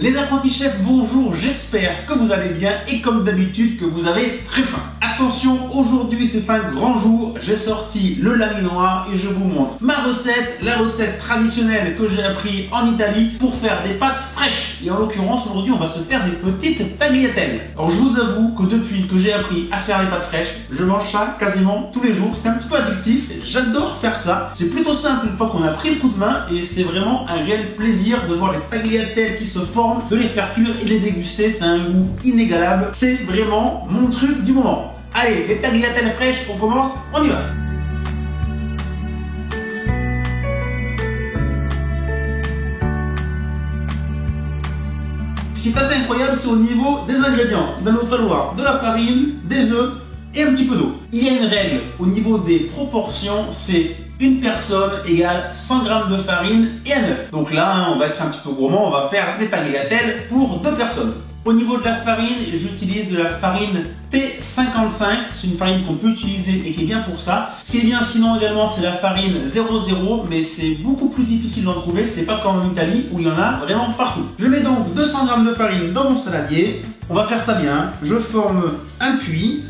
Les apprentis chefs, bonjour, j'espère que vous allez bien et comme d'habitude que vous avez très faim. Attention, aujourd'hui c'est un grand jour, j'ai sorti le laminoir et je vous montre ma recette, la recette traditionnelle que j'ai appris en Italie pour faire des pâtes fraîches. Et en l'occurrence, aujourd'hui on va se faire des petites tagliatelles. Alors je vous avoue que depuis que j'ai appris à faire des pâtes fraîches, je mange ça quasiment tous les jours, c'est un petit peu addictif, j'adore faire ça. C'est plutôt simple une fois qu'on a pris le coup de main et c'est vraiment un réel plaisir de voir les tagliatelles qui se forment, de les faire cuire et les déguster, c'est un goût inégalable, c'est vraiment mon truc du moment. Allez, les tagliatelles fraîches, on commence, on y va. Ce qui est assez incroyable, c'est au niveau des ingrédients. Il va nous falloir de la farine, des œufs et un petit peu d'eau. Il y a une règle au niveau des proportions, c'est une personne égale 100 g de farine et un œuf. Donc là, on va être un petit peu gourmand, on va faire des tagliatelles pour 2 personnes. Au niveau de la farine, j'utilise de la farine T55. C'est une farine qu'on peut utiliser et qui est bien pour ça. Ce qui est bien sinon également, c'est la farine 00, mais c'est beaucoup plus difficile d'en trouver. C'est pas comme en Italie où il y en a vraiment partout. Je mets donc 200 g de farine dans mon saladier. On va faire ça bien. Je forme un puits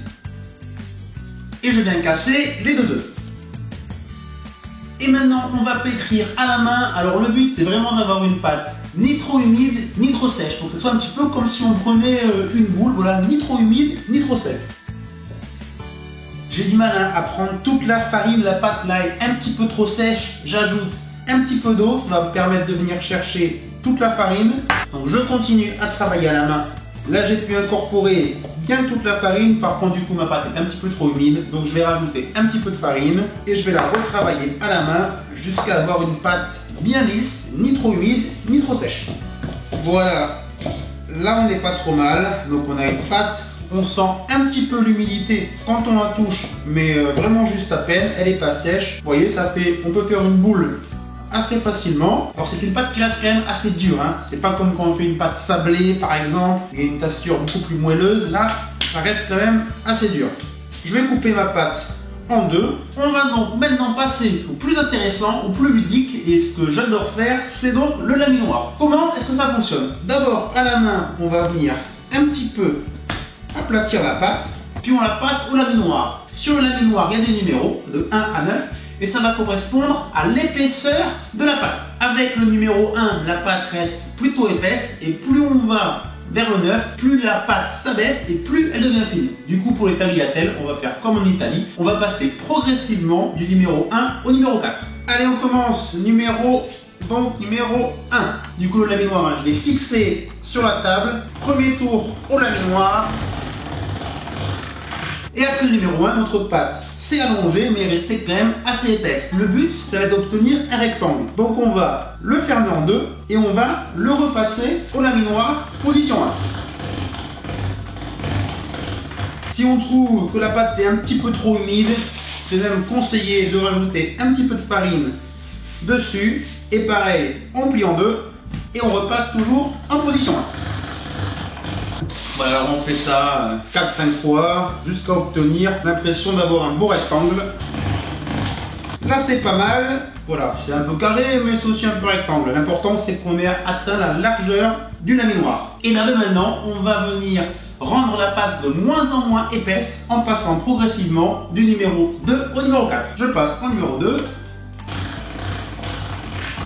et je viens casser les 2 œufs. Et maintenant, on va pétrir à la main. Alors le but, c'est vraiment d'avoir une pâte ni trop humide, ni trop sèche. Pour que ce soit un petit peu comme si on prenait une boule, voilà, ni trop humide, ni trop sèche. J'ai du mal à prendre toute la farine, la pâte là est un petit peu trop sèche. J'ajoute un petit peu d'eau, ça va me permettre de venir chercher toute la farine. Donc je continue à travailler à la main. Là, j'ai pu incorporer bien toute la farine. Par contre, du coup, ma pâte est un petit peu trop humide. Donc, je vais rajouter un petit peu de farine et je vais la retravailler à la main jusqu'à avoir une pâte bien lisse, ni trop humide, ni trop sèche. Voilà. Là, on n'est pas trop mal. Donc, on a une pâte. On sent un petit peu l'humidité quand on la touche, mais vraiment juste à peine. Elle n'est pas sèche. Vous voyez, ça fait. On peut faire une boule assez facilement. Alors c'est une pâte qui reste quand même assez dure, hein. C'est pas comme quand on fait une pâte sablée par exemple, il y a une texture beaucoup plus moelleuse. Là, ça reste quand même assez dur. Je vais couper ma pâte en deux. On va donc maintenant passer au plus intéressant, au plus ludique, et ce que j'adore faire, c'est donc le laminoir. Comment est-ce que ça fonctionne? D'abord, à la main, on va venir un petit peu aplatir la pâte, puis on la passe au laminoir. Sur le laminoir, il y a des numéros de 1 à 9. Et ça va correspondre à l'épaisseur de la pâte. Avec le numéro 1, la pâte reste plutôt épaisse et plus on va vers le 9, plus la pâte s'abaisse et plus elle devient fine. Du coup, pour les tagliatelles, on va faire comme en Italie. On va passer progressivement du numéro 1 au numéro 4. Allez, on commence. Numéro 1. Du coup, le laminoir, je l'ai fixé sur la table. Premier tour au laminoir. Et après le numéro 1, notre pâte c'est allongé mais resté quand même assez épaisse. Le but, ça va être d'obtenir un rectangle. Donc on va le fermer en deux et on va le repasser au laminoir, position 1. Si on trouve que la pâte est un petit peu trop humide, c'est même conseillé de rajouter un petit peu de farine dessus. Et pareil, on plie en deux et on repasse toujours en position 1. Voilà, on fait ça 4-5 fois jusqu'à obtenir l'impression d'avoir un beau rectangle. Là, c'est pas mal. Voilà, c'est un peu carré, mais c'est aussi un peu rectangle. L'important, c'est qu'on ait atteint la largeur du laminoir. Et là, maintenant, on va venir rendre la pâte de moins en moins épaisse en passant progressivement du numéro 2 au numéro 4. Je passe au numéro 2.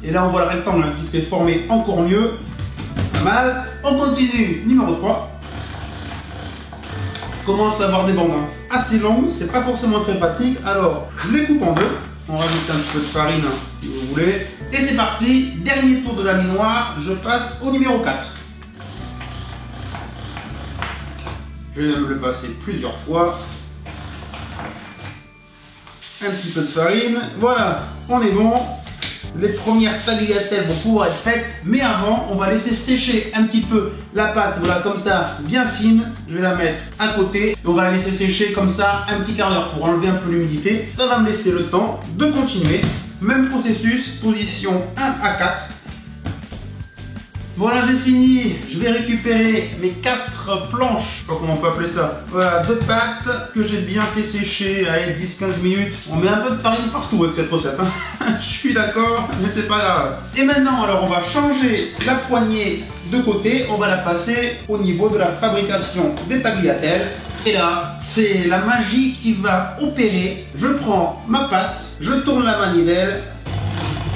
Et là, on voit le rectangle qui s'est formé encore mieux. Pas mal. On continue, numéro 3. Commence à avoir des bandes assez longues, c'est pas forcément très pratique, alors je les coupe en deux, on rajoute un petit peu de farine si vous voulez, et c'est parti, dernier tour de laminoir, je passe au numéro 4. Je vais le passer plusieurs fois, un petit peu de farine, voilà, on est bon. Les premières tagliatelles vont pouvoir être faites, mais avant, on va laisser sécher un petit peu la pâte, voilà, comme ça, bien fine. Je vais la mettre à côté. On va la laisser sécher comme ça un petit quart d'heure pour enlever un peu l'humidité. Ça va me laisser le temps de continuer. Même processus, position 1 à 4. Voilà, j'ai fini. Je vais récupérer mes 4 planches. Je sais pas comment on peut appeler ça. Voilà, 2 pâtes que j'ai bien fait sécher à 10-15 minutes. On met un peu de farine partout avec cette recette. Je suis d'accord, mais c'est pas grave. Et maintenant, alors, on va changer la poignée de côté. On va la passer au niveau de la fabrication des tagliatelles. Et là, c'est la magie qui va opérer. Je prends ma pâte, je tourne la manivelle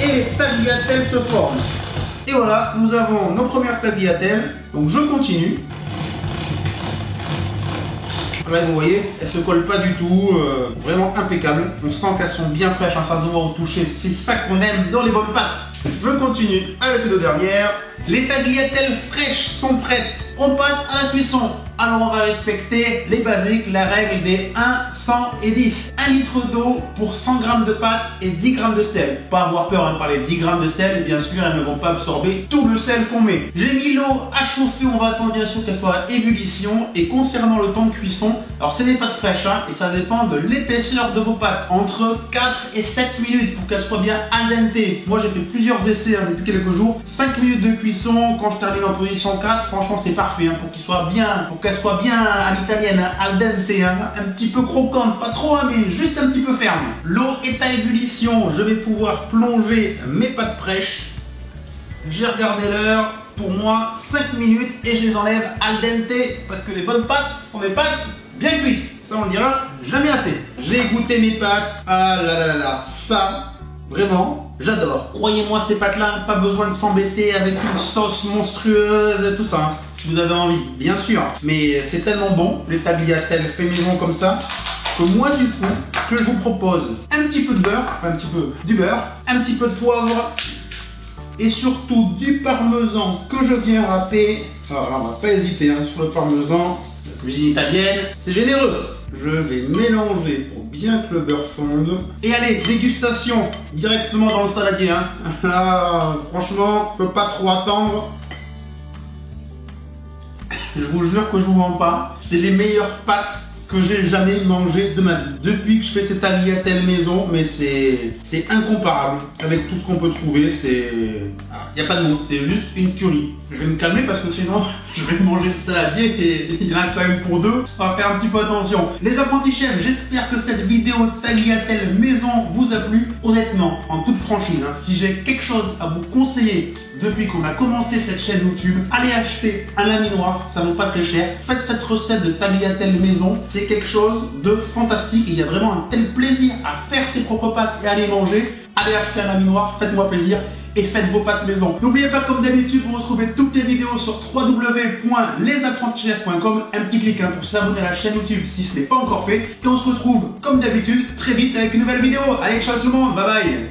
et les tagliatelles se forment. Et voilà, nous avons nos premières tagliatelles. Donc je continue. Là, vous voyez, elles se collent pas du tout, vraiment impeccable. On sent qu'elles sont bien fraîches, hein, ça se voit au toucher. C'est ça qu'on aime dans les bonnes pâtes. Je continue avec les 2 dernières. Les tagliatelles fraîches sont prêtes. On passe à la cuisson. Alors on va respecter les basiques, la règle des 1, 100 et 10. 1 litre d'eau pour 100 g de pâte et 10 g de sel. Pas avoir peur hein, par les 10 g de sel, et bien sûr elles ne vont pas absorber tout le sel qu'on met. J'ai mis l'eau à chauffer, on va attendre bien sûr qu'elle soit à ébullition. Et concernant le temps de cuisson, alors c'est des pâtes fraîches hein, et ça dépend de l'épaisseur de vos pâtes. Entre 4 et 7 minutes pour qu'elles soient bien al dente. Moi j'ai fait plusieurs essais hein, depuis quelques jours. 5 minutes de cuisson, quand je termine en position 4, franchement c'est parfait hein, pour qu'il soit bien, pour qu'elle soit bien à l'italienne, hein, al dente, hein, un petit peu croquante, pas trop hein, mais juste un petit peu ferme. L'eau est à ébullition, je vais pouvoir plonger mes pâtes fraîches. J'ai regardé l'heure, pour moi 5 minutes et je les enlève al dente parce que les bonnes pâtes sont des pâtes bien cuites. Ça on le dira jamais assez. J'ai goûté mes pâtes, ah là là là là, ça vraiment j'adore. Croyez-moi ces pâtes là, pas besoin de s'embêter avec une sauce monstrueuse et tout ça. Hein. Si vous avez envie, bien sûr. Mais c'est tellement bon, les tagliatelles fait maison comme ça, que moi du coup, que je vous propose un petit peu de beurre, enfin un petit peu du beurre, un petit peu de poivre et surtout du parmesan que je viens râper. Alors là, on va pas hésiter hein, sur le parmesan. La cuisine italienne, c'est généreux. Je vais mélanger pour bien que le beurre fonde. Et allez, dégustation directement dans le saladier. Hein. Là, franchement, je peux pas trop attendre. Je vous jure que je vous mens pas, c'est les meilleures pâtes que j'ai jamais mangées de ma vie. Depuis que je fais ces tagliatelles maison, mais c'est incomparable avec tout ce qu'on peut trouver. Il n'y a pas de mots, c'est juste une tuerie. Je vais me calmer parce que sinon je vais manger le saladier et il y en a quand même pour 2. On va faire un petit peu attention. Les apprentis chefs, j'espère que cette vidéo tagliatelle maison vous a plu. Honnêtement, en toute franchise, hein, si j'ai quelque chose à vous conseiller depuis qu'on a commencé cette chaîne YouTube, allez acheter un laminoir, ça vaut pas très cher. Faites cette recette de tagliatelle maison, c'est quelque chose de fantastique. Il y a vraiment un tel plaisir à faire ses propres pâtes et à les manger. Allez acheter un laminoir, faites-moi plaisir. Et faites vos pâtes maison. N'oubliez pas, comme d'habitude, vous retrouvez toutes les vidéos sur www.lesapprentisschefs.com. Un petit clic hein, pour s'abonner à la chaîne YouTube si ce n'est pas encore fait. Et on se retrouve, comme d'habitude, très vite avec une nouvelle vidéo. Allez, ciao tout le monde, bye bye.